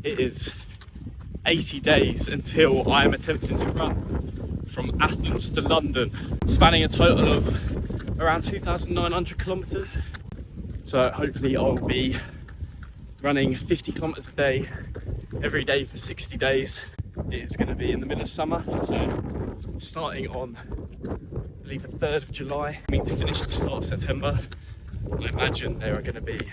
It is 80 days until I am attempting to run from Athens to London, spanning a total of around 2,900 kilometres. So hopefully I'll be running 50 kilometres a day, every day for 60 days. It is going to be in the middle of summer, so starting on, I believe, the 3rd of July, I mean to finish at the start of September. I imagine there are going to be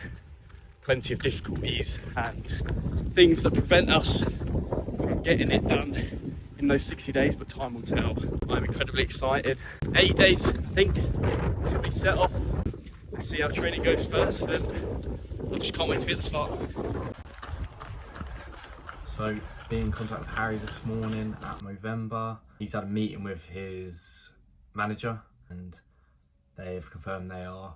plenty of difficulties and things that prevent us from getting it done in those 60 days, but time will tell. I'm incredibly excited. 80 days, I think, until we set off. Let's see how training goes first, and I just can't wait to be at the start. So, being in contact with Harry this morning at Movember. He's had a meeting with his manager and they have confirmed they are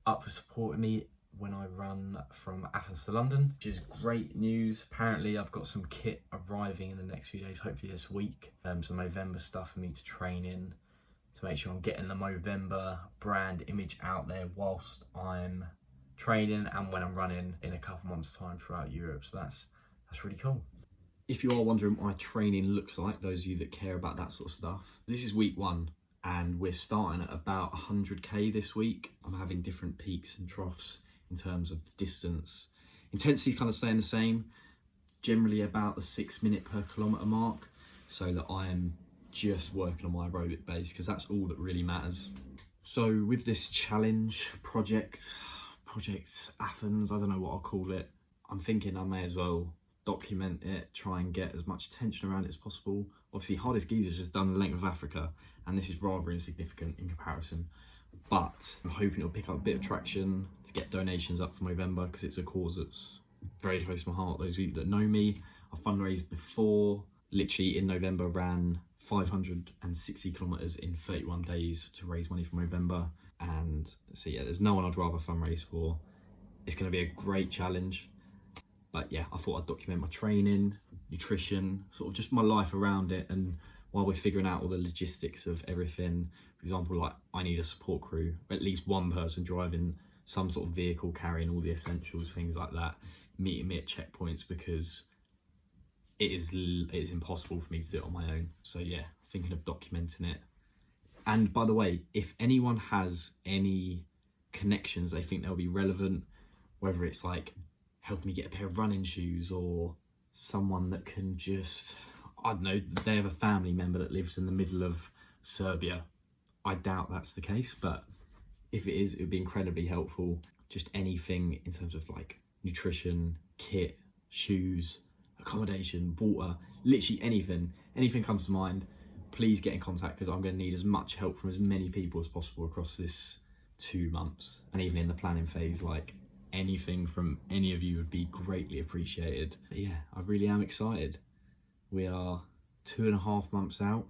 up for supporting me when I run from Athens to London, which is great news. Apparently I've got some kit arriving in the next few days, hopefully this week. Some Movember stuff for me to train in to make sure I'm getting the Movember brand image out there whilst I'm training and when I'm running in a couple months' time throughout Europe. So that's really cool. If you are wondering what my training looks like, those of you that care about that sort of stuff, this is week 1 and we're starting at about 100k this week. I'm having different peaks and troughs in terms of distance. Intensity's kind of staying the same, generally about the 6 minute per kilometre mark, so that I am just working on my aerobic base because that's all that really matters. So with this challenge project Athens, I don't know what I'll call it, I'm thinking I may as well document it, try and get as much attention around it as possible. Obviously Hardest Geezer's just done the length of Africa and this is rather insignificant in comparison, but I'm hoping it'll pick up a bit of traction to get donations up for Movember because it's a cause that's very close to my heart. Those of you that know me, I fundraised before, literally in November ran 560 kilometres in 31 days to raise money for Movember, and so yeah, there's no one I'd rather fundraise for. It's going to be a great challenge. But yeah, I thought I'd document my training, nutrition, sort of just my life around it. And while we're figuring out all the logistics of everything, for example, like I need a support crew, at least one person driving some sort of vehicle, carrying all the essentials, things like that, meeting me at checkpoints because it is impossible for me to do it on my own. So yeah, thinking of documenting it. And by the way, if anyone has any connections they think they'll be relevant, whether it's like help me get a pair of running shoes or someone that can just, I don't know, they have a family member that lives in the middle of Serbia. I doubt that's the case, but if it is, it would be incredibly helpful. Just anything in terms of like nutrition, kit, shoes, accommodation, water, literally anything comes to mind, please get in contact because I'm going to need as much help from as many people as possible across this 2 months. And even in the planning phase, like anything from any of you would be greatly appreciated. But yeah, I really am excited. We are 2.5 months out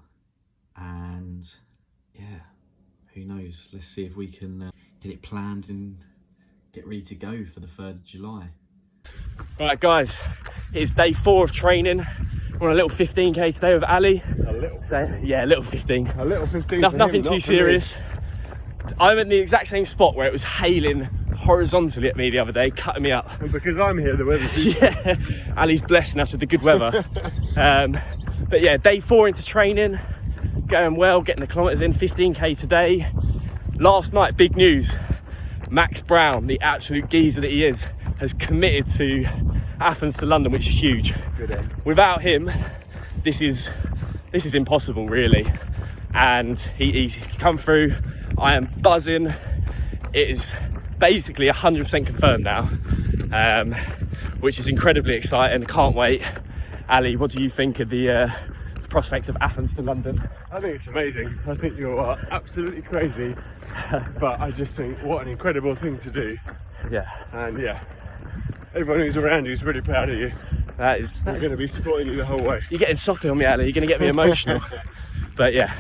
and yeah, who knows, let's see if we can get it planned and get ready to go for the 3rd of July. Right guys, it's day 4 of training. We're on a little 15k today with Ali. A little? So, yeah, a little 15. A little 15 Nothing too serious. I'm at the exact same spot where it was hailing horizontally at me the other day, cutting me up. And because I'm here, the weather's yeah, Ali's blessing us with the good weather. But yeah, day 4 into training, going well, getting the kilometres in, 15k today. Last night, big news. Max Brown, the absolute geezer that he is, has committed to Athens to London, which is huge. Good end. Without him, this is impossible, really. And he's come through. I am buzzing. It is basically 100% confirmed now, which is incredibly exciting. Can't wait. Ali, what do you think of the prospect of Athens to London? I think it's amazing. I think you are absolutely crazy, but I just think what an incredible thing to do. Yeah. And yeah, everyone who's around you is really proud of you. They're going to be supporting you the whole way. You're getting soppy on me, Ali. You're going to get me emotional. But yeah,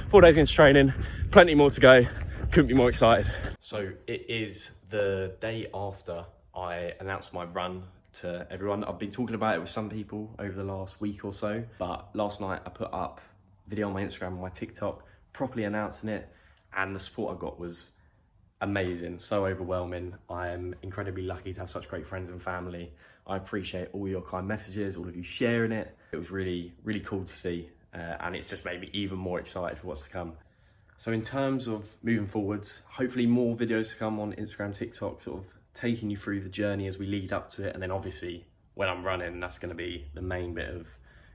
4 days into training, plenty more to go. Couldn't be more excited. So it is the day after I announced my run to everyone. I've been talking about it with some people over the last week or so, but last night I put up a video on my Instagram and my TikTok properly announcing it, and the support I got was amazing, so overwhelming. I'm incredibly lucky to have such great friends and family. I appreciate all your kind messages, all of you sharing it. It was really, really cool to see, and it's just made me even more excited for what's to come. So in terms of moving forwards, hopefully more videos to come on Instagram, TikTok, sort of taking you through the journey as we lead up to it. And then obviously when I'm running, that's going to be the main bit of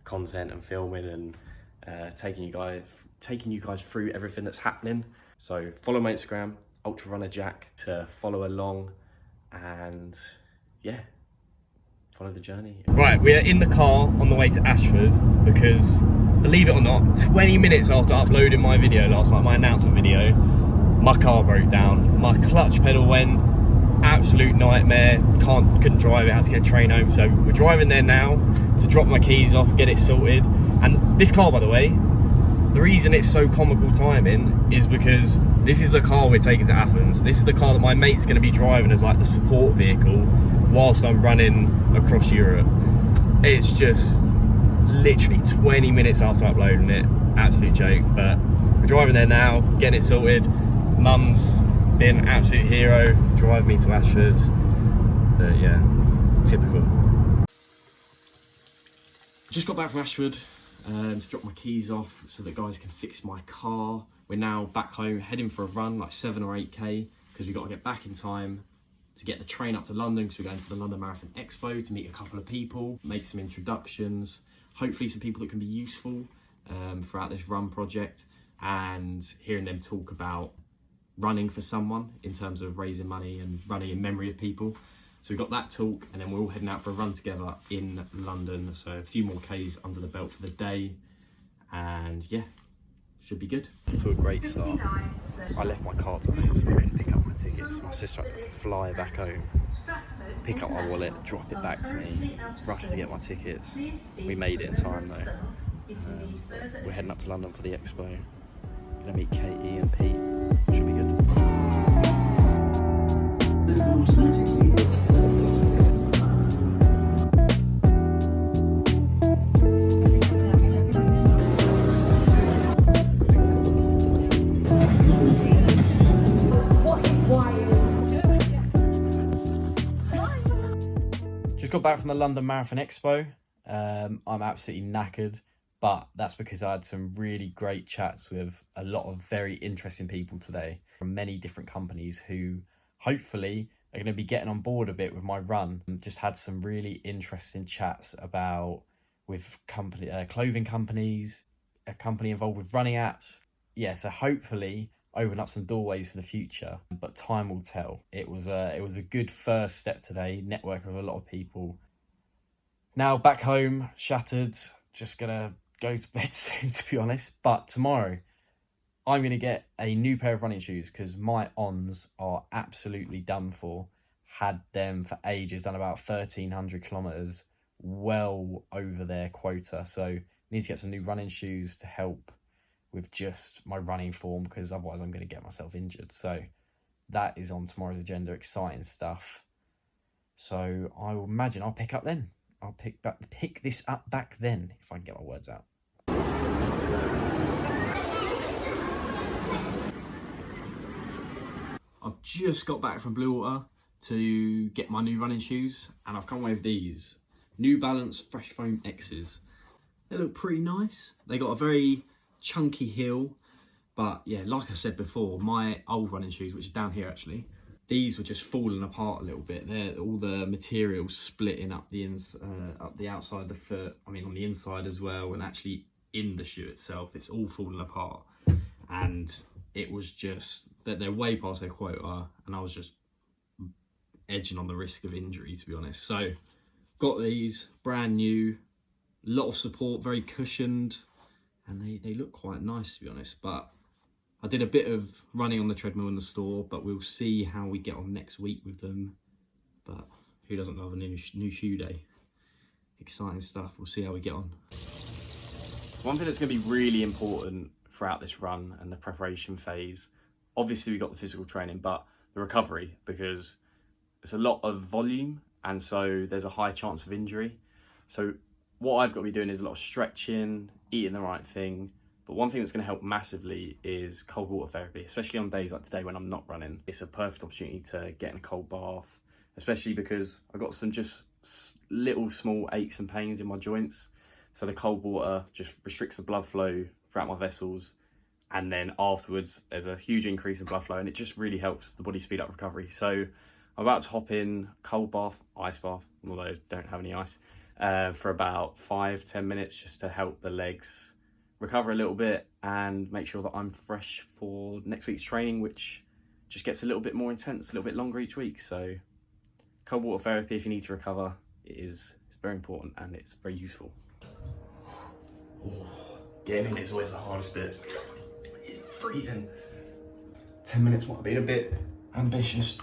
content and filming and taking you guys through everything that's happening. So follow my Instagram, Ultra Runner Jack, to follow along, and yeah, follow the journey. Right, we are in the car on the way to Ashford because, believe it or not, 20 minutes after uploading my video last night, my announcement video, my car broke down. My clutch pedal went, absolute nightmare. Couldn't drive it, had to get a train home. So we're driving there now to drop my keys off, get it sorted. And this car, by the way, the reason it's so comical timing is because this is the car we're taking to Athens. This is the car that my mate's going to be driving as like the support vehicle whilst I'm running across Europe. It's just literally 20 minutes after uploading it. Absolute joke. But we're driving there now, getting it sorted. Mum's been an absolute hero, drive me to Ashford. But yeah, typical. Just got back from Ashford to drop my keys off so that guys can fix my car. We're now back home, heading for a run, like 7 or 8k, because we've got to get back in time to get the train up to London, because we're going to the London Marathon Expo to meet a couple of people, make some introductions, hopefully some people that can be useful throughout this run project, and hearing them talk about running for someone in terms of raising money and running in memory of people. So we've got that talk, and then we're all heading out for a run together in London. So a few more Ks under the belt for the day, and yeah, should be good. To a great start. I left my car to home, so I couldn't pick up my tickets. My sister had to fly back home, pick up my wallet, drop it back to me, rush to get my tickets. We made it in time though. We're heading up to London for the expo. Gonna meet Katie and Pete. Should be good. Just got back from the London Marathon Expo. I'm absolutely knackered, but that's because I had some really great chats with a lot of very interesting people today from many different companies who hopefully are going to be getting on board a bit with my run. Just had some really interesting chats with clothing companies, a company involved with running apps. Yeah, so hopefully open up some doorways for the future, but time will tell. It was a good first step today, network with a lot of people. Now back home, shattered, just gonna go to bed soon, to be honest. But tomorrow I'm going to get a new pair of running shoes because my ons are absolutely done for. Had them for ages, done about 1,300 kilometers, well over their quota. So need to get some new running shoes to help with just my running form, because otherwise I'm going to get myself injured. So that is on tomorrow's agenda, exciting stuff. So I will imagine I'll pick up then. I'll pick this up back then, if I can get my words out. I've just got back from Bluewater to get my new running shoes, and I've come away with these New Balance Fresh Foam X's. They look pretty nice. They got a very chunky heel, but yeah, like I said before, my old running shoes, which are down here actually, these were just falling apart a little bit. All the material splitting up the outside of the foot. I mean, on the inside as well, and actually in the shoe itself, it's all falling apart. And it was just that they're way past their quota, and I was just edging on the risk of injury, to be honest. So got these brand new, lot of support, very cushioned, and they look quite nice, to be honest. But I did a bit of running on the treadmill in the store, but we'll see how we get on next week with them. But who doesn't love a new shoe day? Exciting stuff. We'll see how we get on. One thing that's going to be really important throughout this run and the preparation phase, obviously we've got the physical training, but the recovery, because it's a lot of volume, and so there's a high chance of injury. So what I've got to be doing is a lot of stretching, eating the right thing, but But one thing that's going to help massively is cold water therapy, especially on days like today when I'm not running. It's a perfect opportunity to get in a cold bath, especially because I've got some just little small aches and pains in my joints. So the cold water just restricts the blood flow throughout my vessels. And then afterwards, there's a huge increase in blood flow, and it just really helps the body speed up recovery. So I'm about to hop in cold bath, ice bath, although I don't have any ice, for about 5-10 minutes just to help the legs recover a little bit and make sure that I'm fresh for next week's training, which just gets a little bit more intense, a little bit longer each week. So cold water therapy, if you need to recover, it's very important and it's very useful. Ooh, getting in is always the hardest bit. It's freezing. 10 minutes might have been a bit ambitious.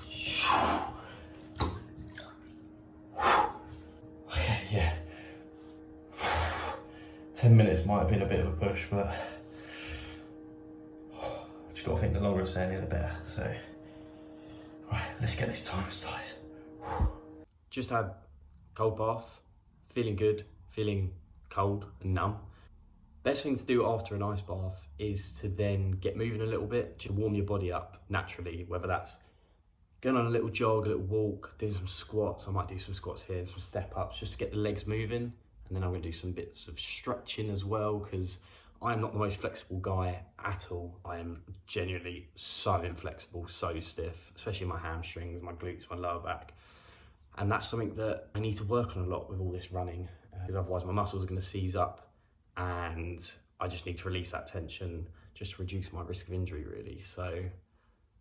Okay, yeah. 10 minutes might have been a bit of a push, but I just got to think the longer I'm staying here, the better. So, right, let's get this time started. Just had cold bath, feeling good, feeling cold and numb. Best thing to do after an ice bath is to then get moving a little bit, just warm your body up naturally, whether that's going on a little jog, a little walk, doing some squats. I might do some squats here, some step ups, just to get the legs moving. And then I'm going to do some bits of stretching as well, because I'm not the most flexible guy at all. I am genuinely so inflexible, so stiff, especially my hamstrings, my glutes, my lower back. And that's something that I need to work on a lot with all this running, because otherwise my muscles are going to seize up and I just need to release that tension just to reduce my risk of injury, really. So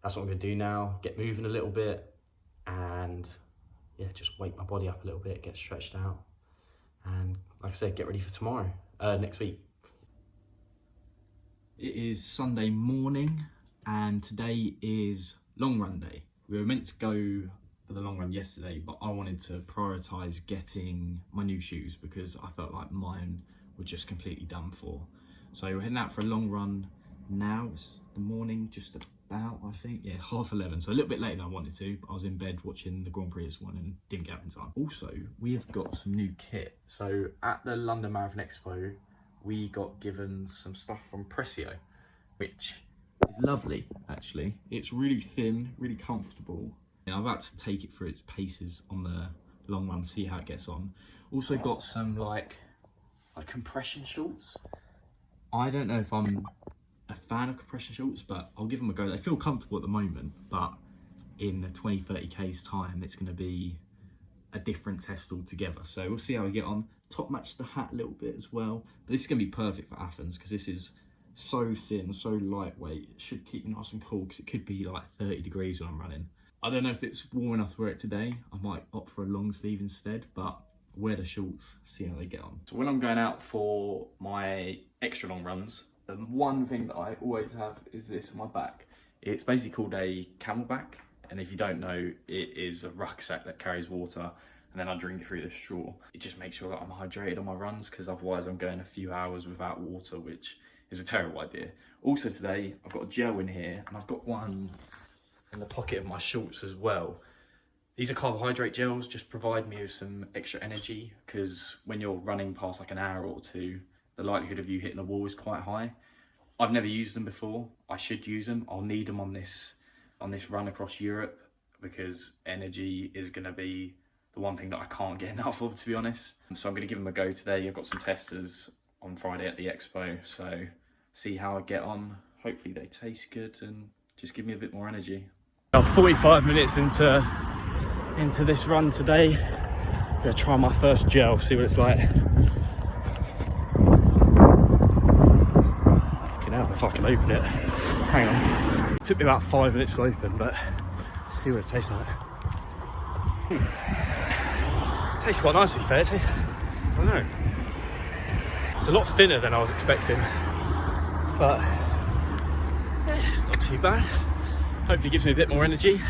that's what I'm going to do now, get moving a little bit and yeah, just wake my body up a little bit, get stretched out. And like I said, get ready for tomorrow, next week. It is Sunday morning and today is long run day. We were meant to go for the long run yesterday, but I wanted to prioritise getting my new shoes because I felt like mine were just completely done for. So we're heading out for a long run now. It's the morning, just about, I think, yeah, 11:30. So a little bit later than I wanted to, but I was in bed watching the Grand Prix this morning and didn't get up in time. Also, we have got some new kit. So at the London Marathon Expo, we got given some stuff from Pressio, which is lovely, actually. It's really thin, really comfortable. I'm about to take it through its paces on the long run, see how it gets on. Also got some like compression shorts. I don't know if I'm a fan of compression shorts, but I'll give them a go. They feel comfortable at the moment, but in the 20-30 K's time, it's going to be a different test altogether. So we'll see how we get on. Top match the hat a little bit as well. But this is going to be perfect for Athens because this is so thin, so lightweight. It should keep me nice and cool because it could be like 30 degrees when I'm running. I don't know if it's warm enough to wear it today. I might opt for a long sleeve instead, but wear the shorts, see how they get on. So when I'm going out for my extra long runs, the one thing that I always have is this on my back. It's basically called a camelback, and if you don't know, it is a rucksack that carries water, and then I drink through the straw. It just makes sure that I'm hydrated on my runs, because otherwise I'm going a few hours without water, which is a terrible idea. Also today, I've got a gel in here, and I've got one in the pocket of my shorts as well. These are carbohydrate gels, just provide me with some extra energy, because when you're running past like an hour or two, the likelihood of you hitting a wall is quite high. I've never used them before. I should use them. I'll need them on this run across Europe, because energy is going to be the one thing that I can't get enough of, to be honest. So I'm going to give them a go today. I've got some testers on Friday at the expo, so see how I get on. Hopefully they taste good and just give me a bit more energy. 45 minutes into this run today. I'm gonna try my first gel, see what it's like. Fucking hell, if I can open it. Hang on. It took me about 5 minutes to open, but let's see what it tastes like. It tastes quite nice, to be fair. I don't know. It's a lot thinner than I was expecting, but yeah, it's not too bad. Hopefully it gives me a bit more energy.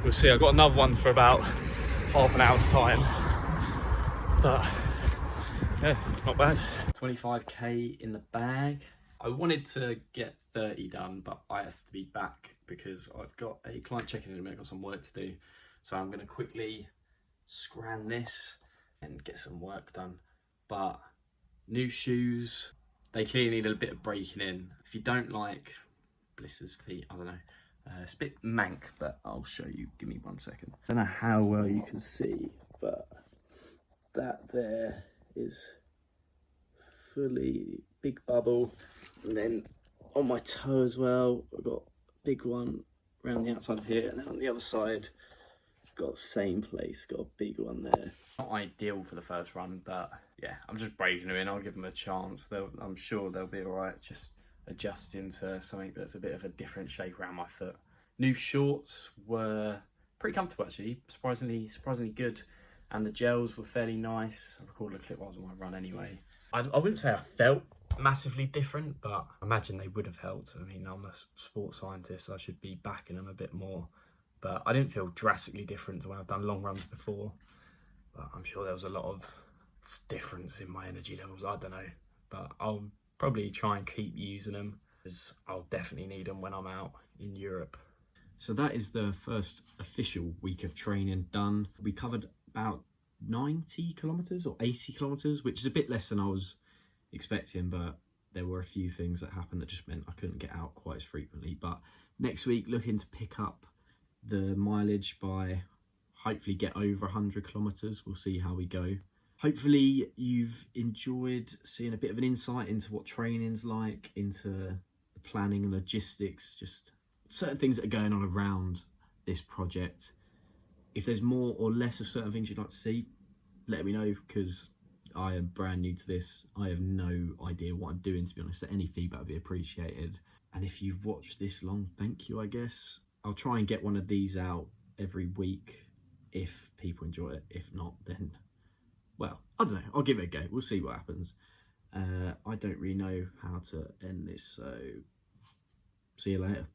We'll see. I've got another one for about half an hour's time, but yeah, not bad. 25k in the bag. I wanted to get 30 done, but I have to be back because I've got a client checking in a minute. I've got some work to do, so I'm going to quickly scran this and get some work done. But new shoes, They clearly need a bit of breaking in. If you don't like blisters feet, I don't know. It's a bit mank, but I'll show you. Give me 1 second. I don't know how well you can see, but that there is fully big bubble. And then on my toe as well, I've got a big one around the outside of here. And then on the other side, got the same place, got a big one there. Not ideal for the first run, but yeah, I'm just breaking them in. I'll give them a chance. I'm sure they'll be all right. Just adjusting to something that's a bit of a different shape around my foot. New shorts were pretty comfortable actually, surprisingly good, and the gels were fairly nice. I recorded a clip while I was on my run anyway. I wouldn't say I felt massively different, but I imagine they would have helped. I mean, I'm a sports scientist, so I should be backing them a bit more, but I didn't feel drastically different to when I've done long runs before. But I'm sure there was a lot of difference in my energy levels, I don't know, but I'll probably try and keep using them because I'll definitely need them when I'm out in Europe. So that is the first official week of training done. We covered about 90 kilometres or 80 kilometres, which is a bit less than I was expecting, but there were a few things that happened that just meant I couldn't get out quite as frequently. But next week, looking to pick up the mileage by hopefully get over 100 kilometres. We'll see how we go. Hopefully you've enjoyed seeing a bit of an insight into what training's like, into the planning and logistics, just certain things that are going on around this project. If there's more or less of certain things you'd like to see, let me know, because I am brand new to this. I have no idea what I'm doing, to be honest. So any feedback would be appreciated. And if you've watched this long, thank you, I guess. I'll try and get one of these out every week if people enjoy it. If not, then, well, I don't know. I'll give it a go. We'll see what happens. I don't really know how to end this, so see you later.